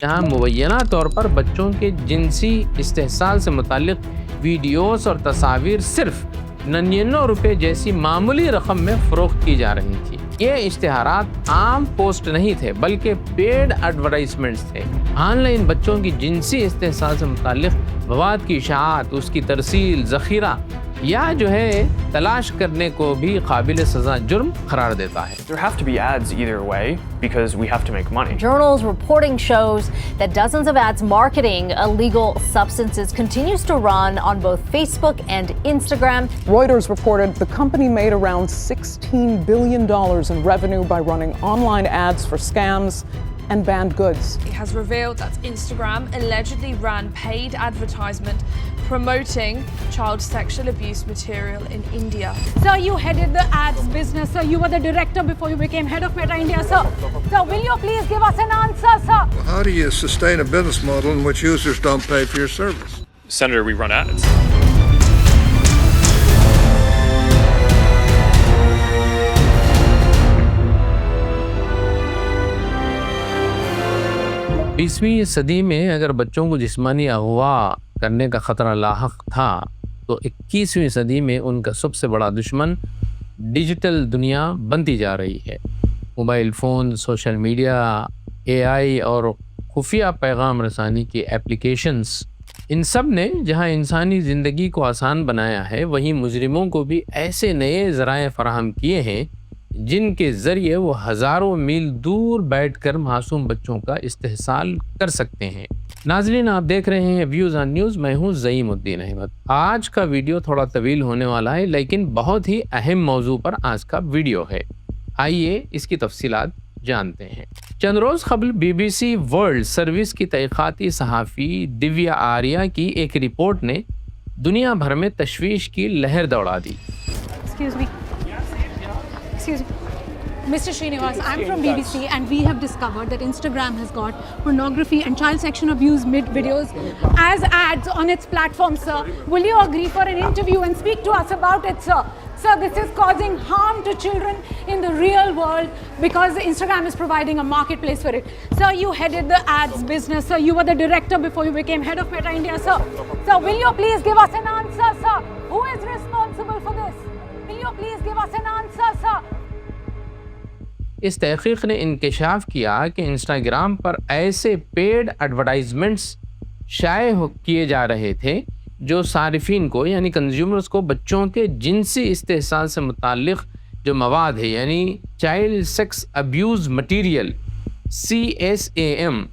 جہاں مبینہ طور پر بچوں کے جنسی استحصال سے متعلق ویڈیوز اور تصاویر صرف 99 روپے جیسی معمولی رقم میں فروخت کی جا رہی تھی۔ یہ اشتہارات عام پوسٹ نہیں تھے بلکہ پیڈ ایڈورٹائزمنٹس تھے۔ آن لائن بچوں کی جنسی استحصال سے متعلق مواد کی اشاعت، اس کی ترسیل، ذخیرہ یا جو ہے تلاش کرنے کو بھی قابل سزا جرم قرار دیتا ہے۔ There have to be ads either way because we have to make money. Journals reporting shows that dozens of ads marketing illegal substances continues to run on both Facebook and Instagram. Reuters reported the company made around $16 billion in revenue by running online ads for scams and banned goods. It has revealed that Instagram allegedly ran paid advertisement promoting child sexual abuse material in India. Sir, you headed the ads business, sir. You were the director before you became head of Meta India, sir. Sir, will you please give us an answer, sir? How do you sustain a business model in which users don't pay for your service? Senator, we run ads. بیسویں صدی میں اگر بچوں کو جسمانی اغوا کرنے کا خطرہ لاحق تھا تو 21ویں صدی میں ان کا سب سے بڑا دشمن ڈیجیٹل دنیا بنتی جا رہی ہے۔ موبائل فون، سوشل میڈیا، اے آئی اور خفیہ پیغام رسانی کی ایپلیکیشنز، ان سب نے جہاں انسانی زندگی کو آسان بنایا ہے وہیں مجرموں کو بھی ایسے نئے ذرائع فراہم کیے ہیں جن کے ذریعے وہ ہزاروں میل دور بیٹھ کر معصوم بچوں کا استحصال کر سکتے ہیں۔ ناظرین، آپ دیکھ رہے ہیں ویوز آن نیوز، میں ہوں زعیم الدین احمد۔ آج کا ویڈیو تھوڑا طویل ہونے والا ہے لیکن بہت ہی اہم موضوع پر آج کا ویڈیو ہے۔ آئیے اس کی تفصیلات جانتے ہیں۔ چند روز قبل B B C world service کی تحقیقاتی صحافی دیویا آریہ کی ایک رپورٹ نے دنیا بھر میں تشویش کی لہر دوڑا دی۔ Excuse me. Mr. Srinivas, I'm from BBC and we have discovered that Instagram has got pornography and child sexual abuse videos as ads on its platform, sir. Will you agree for an interview and speak to us about it, sir? Sir, this is causing harm to children in the real world because Instagram is providing a marketplace for it. Sir, you headed the ads business, sir. You were the director before you became head of Meta India, sir. Sir, will you please give us an answer, sir? Who is responsible for this? Will you please give us an answer, sir? اس تحقیق نے انکشاف کیا کہ Instagram پر ایسے paid advertisements شائع کیے جا رہے تھے جو صارفین کو یعنی کنزیومرز کو بچوں کے جنسی استحصال سے متعلق جو مواد ہے یعنی child sex abuse material CSAM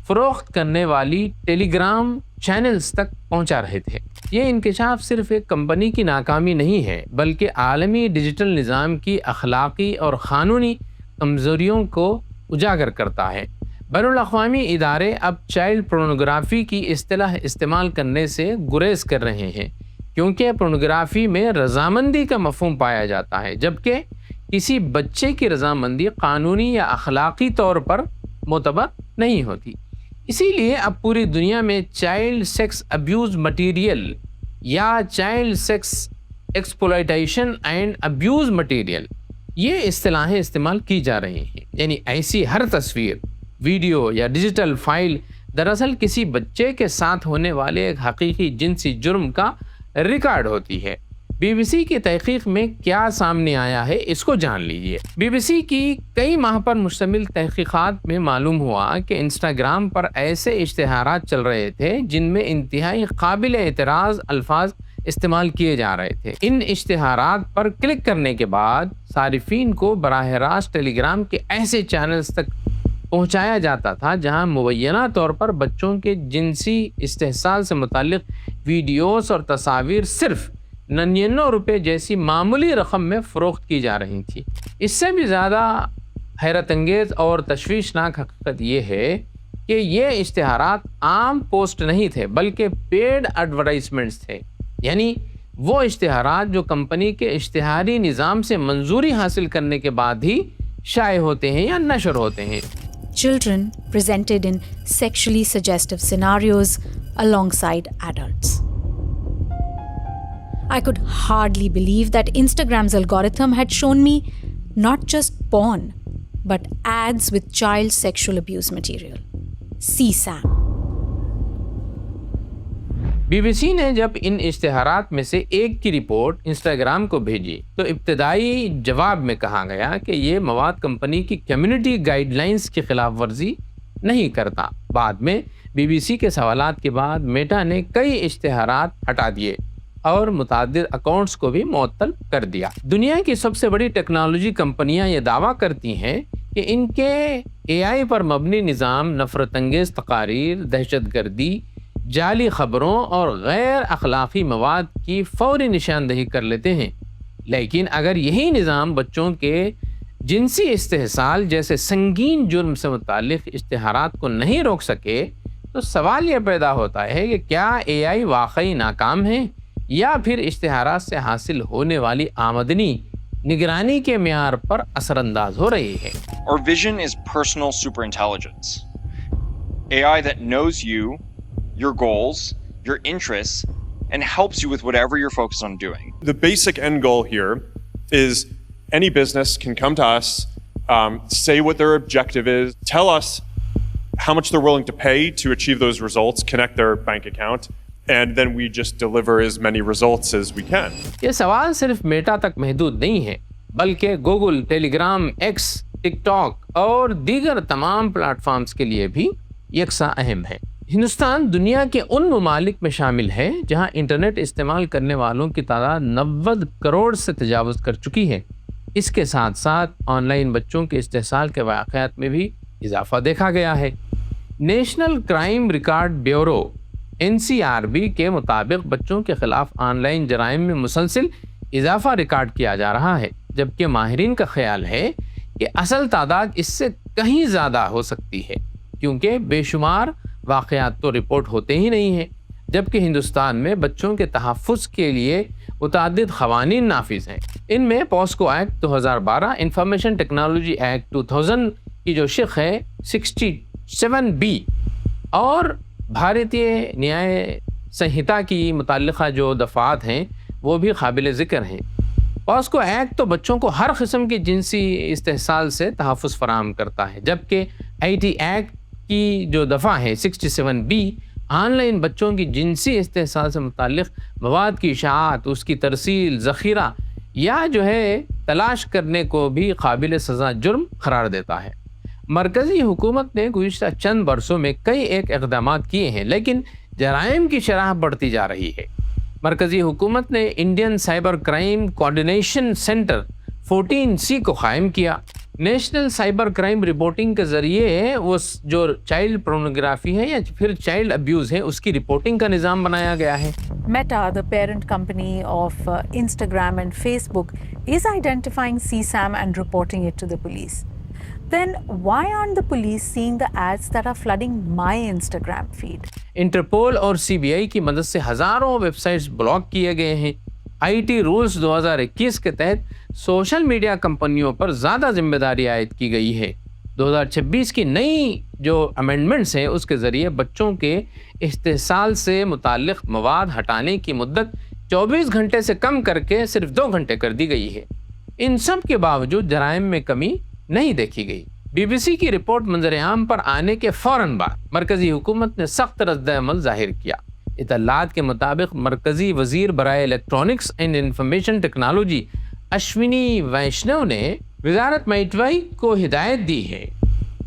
فروخت کرنے والی ٹیلی گرام چینلز تک پہنچا رہے تھے۔ یہ انکشاف صرف ایک کمپنی کی ناکامی نہیں ہے بلکہ عالمی ڈیجیٹل نظام کی اخلاقی اور قانونی کمزوریوں کو اجاگر کرتا ہے۔ بین الاقوامی ادارے اب چائلڈ پورنوگرافی کی اصطلاح استعمال کرنے سے گریز کر رہے ہیں کیونکہ پورنوگرافی میں رضامندی کا مفہوم پایا جاتا ہے جبکہ کسی بچے کی رضامندی قانونی یا اخلاقی طور پر معتبر نہیں ہوتی۔ اسی لیے اب پوری دنیا میں چائلڈ سیکس ابیوز مٹیریل یا child sex exploitation and abuse material یہ اصطلاحیں استعمال کی جا رہی ہیں، یعنی ایسی ہر تصویر، ویڈیو یا ڈیجیٹل فائل دراصل کسی بچے کے ساتھ ہونے والے ایک حقیقی جنسی جرم کا ریکارڈ ہوتی ہے۔ بی بی سی کی تحقیق میں کیا سامنے آیا ہے اس کو جان لیجیے۔ بی بی سی کی کئی ماہ پر مشتمل تحقیقات میں معلوم ہوا کہ انسٹاگرام پر ایسے اشتہارات چل رہے تھے جن میں انتہائی قابل اعتراض الفاظ استعمال کیے جا رہے تھے۔ ان اشتہارات پر کلک کرنے کے بعد صارفین کو براہ راست ٹیلی گرام کے ایسے چینلز تک پہنچایا جاتا تھا جہاں مبینہ طور پر بچوں کے جنسی استحصال سے متعلق ویڈیوز اور تصاویر صرف 99 روپے جیسی معمولی رقم میں فروخت کی جا رہی تھی۔ اس سے بھی زیادہ حیرت انگیز اور تشویشناک حقیقت یہ ہے کہ یہ اشتہارات عام پوسٹ نہیں تھے بلکہ پیڈ ایڈورٹائزمنٹس تھے، یعنی وہ اشتہارات جو کمپنی کے اشتہاری نظام سے منظوری حاصل کرنے کے بعد ہی شائع ہوتے ہیں یا نشر ہوتے ہیں۔ Children presented in sexually suggestive scenarios alongside adults. I could hardly believe that Instagram's algorithm had shown me not just porn, but ads with child sexual abuse material. CSAM. BBC نے جب ان اشتہارات میں سے ایک کی رپورٹ انسٹاگرام کو بھیجی تو ابتدائی جواب میں کہا گیا کہ یہ مواد کمپنی کی کمیونٹی گائیڈ لائنز کی خلاف ورزی نہیں کرتا۔ بعد میں BBC کے سوالات کے بعد میٹا نے کئی اشتہارات ہٹا دیے اور متعدد اکاؤنٹس کو بھی معطل کر دیا۔ دنیا کی سب سے بڑی ٹیکنالوجی کمپنیاں یہ دعویٰ کرتی ہیں کہ ان کے AI پر مبنی نظام نفرت انگیز تقاریر، دہشت گردی، جعلی خبروں اور غیر اخلاقی مواد کی فوری نشاندہی کر لیتے ہیں، لیکن اگر یہی نظام بچوں کے جنسی استحصال جیسے سنگین جرم سے متعلق اشتہارات کو نہیں روک سکے تو سوال یہ پیدا ہوتا ہے کہ کیا AI واقعی ناکام ہے یا پھر اشتہارات سے حاصل ہونے والی آمدنی نگرانی کے معیار پر اثر انداز ہو رہی ہے۔ Our vision is personal superintelligence. AI that knows you, your goals, your interests, and helps you with whatever you're focused on doing. The basic end goal here is any business can come to us, say what their objective is, tell us how much they're willing to pay to achieve those results, connect their bank account, and then we just deliver as many results as we can. یہ سوال صرف meta تک محدود نہیں ہے بلکہ Google, ٹیلی gram, x, ٹک talk اور دیگر تمام پلیٹ فارمز کے لیے بھی یکساں اہم ہے۔ ہندوستان دنیا کے ان ممالک میں شامل ہے جہاں انٹرنیٹ استعمال کرنے والوں کی تعداد 90 کروڑ سے تجاوز کر چکی ہے۔ اس کے ساتھ ساتھ آن لائن بچوں کے استحصال کے واقعات میں بھی اضافہ دیکھا گیا ہے۔ National crime record bureau NCRB کے مطابق بچوں کے خلاف آن لائن جرائم میں مسلسل اضافہ ریکارڈ کیا جا رہا ہے، جبکہ ماہرین کا خیال ہے کہ اصل تعداد اس سے کہیں زیادہ ہو سکتی ہے کیونکہ بے شمار واقعات تو رپورٹ ہوتے ہی نہیں ہیں، جبکہ ہندوستان میں بچوں کے تحفظ کے لیے متعدد قوانین نافذ ہیں۔ ان میں PASSCO act 2012، information technology act 2000 کی جو شق ہے 67B اور بھارتیہ نیائے سنہتا کی متعلقہ جو دفعات ہیں وہ بھی قابل ذکر ہیں۔ پاسکو ایکٹ تو بچوں کو ہر قسم کی جنسی استحصال سے تحفظ فراہم کرتا ہے، جبکہ IT ایکٹ کی جو دفعہ ہے 67B آن لائن بچوں کی جنسی استحصال سے متعلق مواد کی اشاعت، اس کی ترسیل، ذخیرہ یا جو ہے تلاش کرنے کو بھی قابل سزا جرم قرار دیتا ہے۔ مرکزی حکومت نے گزشتہ چند برسوں میں کئی ایک اقدامات کیے ہیں لیکن جرائم کی شرح بڑھتی جا رہی ہے۔ مرکزی حکومت نے Indian cyber crime coordination centre 14C کو قائم کیا۔ نیشنل سائبر کرائم رپورٹنگ کے ذریعے وہ جو چائلڈ پورنوگرافی ہے یا پھر چائلڈ ابیوز ہے اس کی رپورٹنگ کا نظام بنایا گیا ہے۔ Meta, the parent company of Instagram and Facebook, is identifying CSAM and reporting it to the police. Then why aren't the police seeing the ads that are flooding my Instagram feed? Interpol اور CBI کی مدد سے ہزاروں web sites block کیے گئے ہیں۔ IT rules 2021 کے تحت سوشل میڈیا کمپنیوں پر زیادہ ذمہ داری عائد کی گئی ہے۔ 2026 کی نئی جو امینڈمنٹس ہیں اس کے ذریعے بچوں کے استحصال سے متعلق مواد ہٹانے کی مدت 24 گھنٹے سے کم کر کے صرف 2 گھنٹے کر دی گئی ہے۔ ان سب کے باوجود جرائم میں کمی نہیں دیکھی گئی۔ BBC کی رپورٹ منظر عام پر آنے کے فوراً بعد مرکزی حکومت نے سخت رد عمل ظاہر کیا۔ اطلاعات کے مطابق مرکزی وزیر برائے electronics and information technology Ashwini Vaishnaw نے وزارت معیشت کو ہدایت دی ہے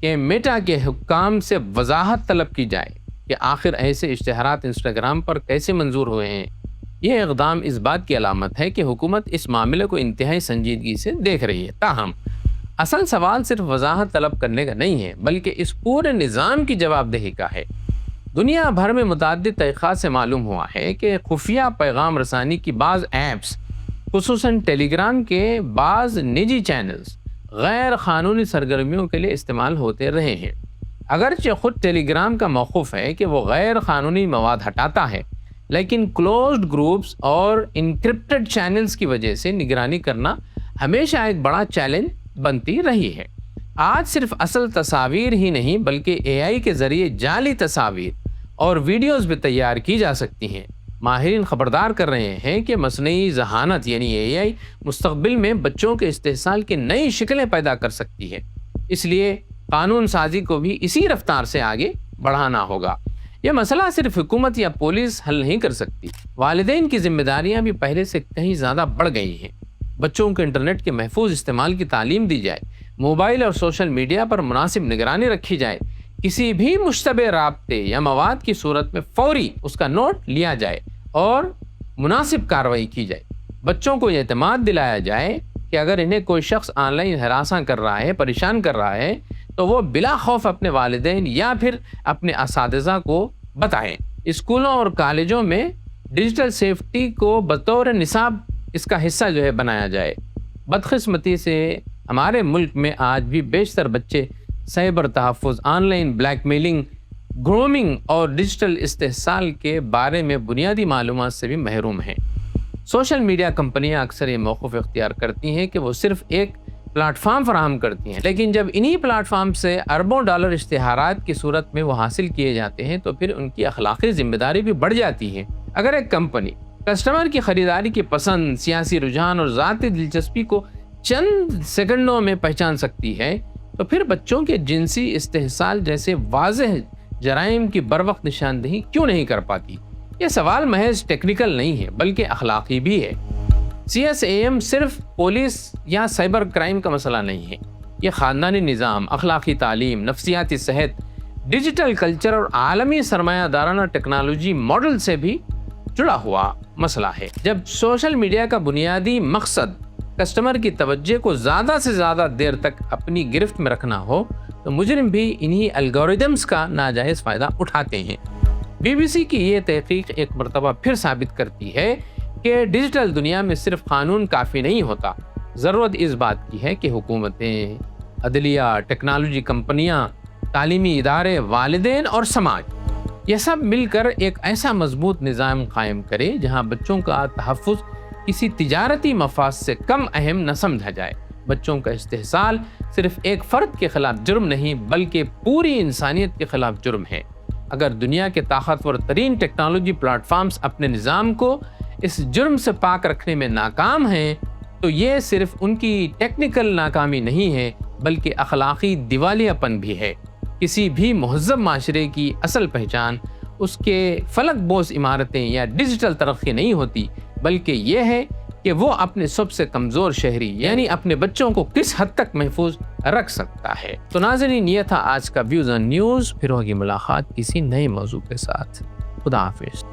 کہ میٹا کے حکام سے وضاحت طلب کی جائے کہ آخر ایسے اشتہارات انسٹاگرام پر کیسے منظور ہوئے ہیں۔ یہ اقدام اس بات کی علامت ہے کہ حکومت اس معاملے کو انتہائی سنجیدگی سے دیکھ رہی ہے۔ تاہم اصل سوال صرف وضاحت طلب کرنے کا نہیں ہے بلکہ اس پورے نظام کی جواب دہی کا ہے۔ دنیا بھر میں متعدد تحقیقات سے معلوم ہوا ہے کہ خفیہ پیغام رسانی کی بعض ایپس خصوصاً ٹیلی گرام کے بعض نجی چینلز غیر قانونی سرگرمیوں کے لیے استعمال ہوتے رہے ہیں۔ اگرچہ خود ٹیلی گرام کا موقف ہے کہ وہ غیر قانونی مواد ہٹاتا ہے، لیکن کلوزڈ گروپس اور انکرپٹڈ چینلز کی وجہ سے نگرانی کرنا ہمیشہ ایک بڑا چیلنج بنتی رہی ہے۔ آج صرف اصل تصاویر ہی نہیں بلکہ AI کے ذریعے جعلی تصاویر اور ویڈیوز بھی تیار کی جا سکتی ہیں۔ ماہرین خبردار کر رہے ہیں کہ مصنوعی ذہانت یعنی AI مستقبل میں بچوں کے استحصال کی نئی شکلیں پیدا کر سکتی ہے، اس لیے قانون سازی کو بھی اسی رفتار سے آگے بڑھانا ہوگا۔ یہ مسئلہ صرف حکومت یا پولیس حل نہیں کر سکتی، والدین کی ذمہ داریاں بھی پہلے سے کہیں زیادہ بڑھ گئی ہیں۔ بچوں کو انٹرنیٹ کے محفوظ استعمال کی تعلیم دی جائے، موبائل اور سوشل میڈیا پر مناسب نگرانی رکھی جائے، کسی بھی مشتبہ رابطے یا مواد کی صورت میں فوری اس کا نوٹ لیا جائے اور مناسب کارروائی کی جائے۔ بچوں کو یہ اعتماد دلایا جائے کہ اگر انہیں کوئی شخص آن لائن ہراساں کر رہا ہے، پریشان کر رہا ہے، تو وہ بلا خوف اپنے والدین یا پھر اپنے اساتذہ کو بتائیں۔ اسکولوں اور کالجوں میں ڈیجیٹل سیفٹی کو بطور نصاب اس کا حصہ بنایا جائے۔ بدقسمتی سے ہمارے ملک میں آج بھی بیشتر بچے سائبر تحفظ، on line black mailing, grooming اور ڈیجیٹل استحصال کے بارے میں بنیادی معلومات سے بھی محروم ہیں۔ سوشل میڈیا کمپنیاں اکثر یہ موقف اختیار کرتی ہیں کہ وہ صرف ایک پلیٹ فارم فراہم کرتی ہیں، لیکن جب انہی پلیٹ فارم سے اربوں ڈالر اشتہارات کی صورت میں وہ حاصل کیے جاتے ہیں تو پھر ان کی اخلاقی ذمہ داری بھی بڑھ جاتی ہے۔ اگر ایک کمپنی کسٹمر کی خریداری کی پسند، سیاسی رجحان اور ذاتی دلچسپی کو چند سیکنڈوں میں پہچان سکتی ہے تو پھر بچوں کے جنسی استحصال جیسے واضح جرائم کی بروقت نشاندہی کیوں نہیں کر پاتی؟ یہ سوال محض ٹیکنیکل نہیں ہے بلکہ اخلاقی بھی ہے۔ CSAM صرف پولیس یا سائبر کرائم کا مسئلہ نہیں ہے، یہ خاندانی نظام، اخلاقی تعلیم، نفسیاتی صحت، ڈیجیٹل کلچر اور عالمی سرمایہ دارانہ ٹیکنالوجی ماڈل سے بھی جڑا ہوا مسئلہ ہے۔ جب سوشل میڈیا کا بنیادی مقصد کسٹمر کی توجہ کو زیادہ سے زیادہ دیر تک اپنی گرفت میں رکھنا ہو تو مجرم بھی انہی الگوریدمز کا ناجائز فائدہ اٹھاتے ہیں۔ BBC کی یہ تحقیق ایک مرتبہ پھر ثابت کرتی ہے کہ ڈیجیٹل دنیا میں صرف قانون کافی نہیں ہوتا، ضرورت اس بات کی ہے کہ حکومتیں، عدلیہ، ٹیکنالوجی کمپنیاں، تعلیمی ادارے، والدین اور سماج یہ سب مل کر ایک ایسا مضبوط نظام قائم کرے جہاں بچوں کا تحفظ کسی تجارتی مفاد سے کم اہم نہ سمجھا جائے۔ بچوں کا استحصال صرف ایک فرد کے خلاف جرم نہیں بلکہ پوری انسانیت کے خلاف جرم ہے۔ اگر دنیا کے طاقتور ترین ٹیکنالوجی پلیٹ فارمز اپنے نظام کو اس جرم سے پاک رکھنے میں ناکام ہیں تو یہ صرف ان کی ٹیکنیکل ناکامی نہیں ہے بلکہ اخلاقی دیوالیہ پن بھی ہے۔ کسی بھی مہذب معاشرے کی اصل پہچان اس کے فلک بوس عمارتیں یا ڈیجیٹل ترقی نہیں ہوتی بلکہ یہ ہے کہ وہ اپنے سب سے کمزور شہری یعنی اپنے بچوں کو کس حد تک محفوظ رکھ سکتا ہے۔ تو ناظرین، یہ تھا آج کا ویوز آن نیوز۔ پھر ہوگی ملاقات کسی نئے موضوع کے ساتھ۔ خدا حافظ۔